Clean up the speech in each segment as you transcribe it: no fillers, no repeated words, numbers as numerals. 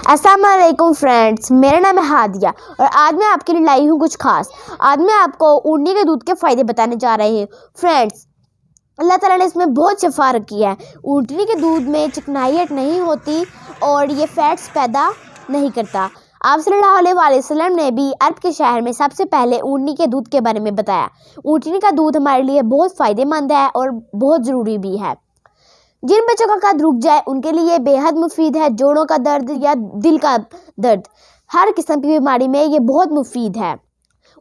अस्सलाम वालेकुम फ्रेंड्स, मेरा नाम है हादिया और आज मैं आपके लिए लाई हूँ कुछ खास। आज मैं आपको ऊँटनी के दूध के फ़ायदे बताने जा रही हूँ। फ्रेंड्स, अल्लाह ताला ने इसमें बहुत शफा रखी है। ऊँटनी के दूध में चिकनाहट नहीं होती और ये फैट्स पैदा नहीं करता। आप सल्लल्लाहु अलैहि वसल्लम ने भी अरब के शहर में सबसे पहले ऊँटनी के दूध के बारे में बताया। ऊँटनी का दूध हमारे लिए बहुत फ़ायदेमंद है और बहुत ज़रूरी भी है। जिन बच्चों का कद रुक जाए उनके लिए बेहद मुफीद है। जोड़ों का दर्द या दिल का दर्द, हर किस्म की बीमारी में ये बहुत मुफीद है।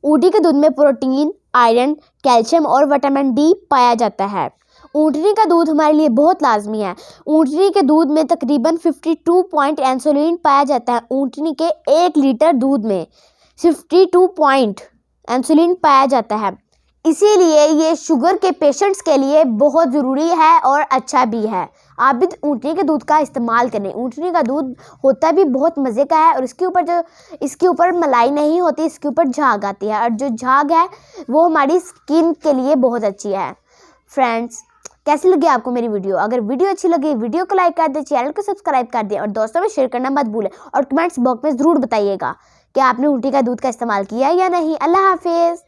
ऊँटनी के दूध में प्रोटीन, आयरन, कैल्शियम और विटामिन डी पाया जाता है। ऊँटनी का दूध हमारे लिए बहुत लाजमी है। ऊँटनी के दूध में तकरीबन 52 पॉइंट इंसुलिन पाया जाता है। ऊँटनी के 1 लीटर दूध में 52 पॉइंट इंसुलिन पाया जाता है। इसीलिए ये शुगर के पेशेंट्स के लिए बहुत ज़रूरी है और अच्छा भी है। आप भी ऊँटनी के दूध का इस्तेमाल करें। ऊँटनी का दूध होता भी बहुत मज़े का है और इसके ऊपर मलाई नहीं होती, इसके ऊपर झाग आती है और जो झाग है वो हमारी स्किन के लिए बहुत अच्छी है। फ्रेंड्स, कैसी लगी आपको मेरी वीडियो? अगर वीडियो अच्छी लगी वीडियो को लाइक कर दें, चैनल को सब्सक्राइब कर दें और दोस्तों में शेयर करना मत भूलें और कमेंट्स बॉक्स में ज़रूर बताइएगा कि आपने ऊँटनी का दूध का इस्तेमाल किया या नहीं। अल्लाह हाफिज़।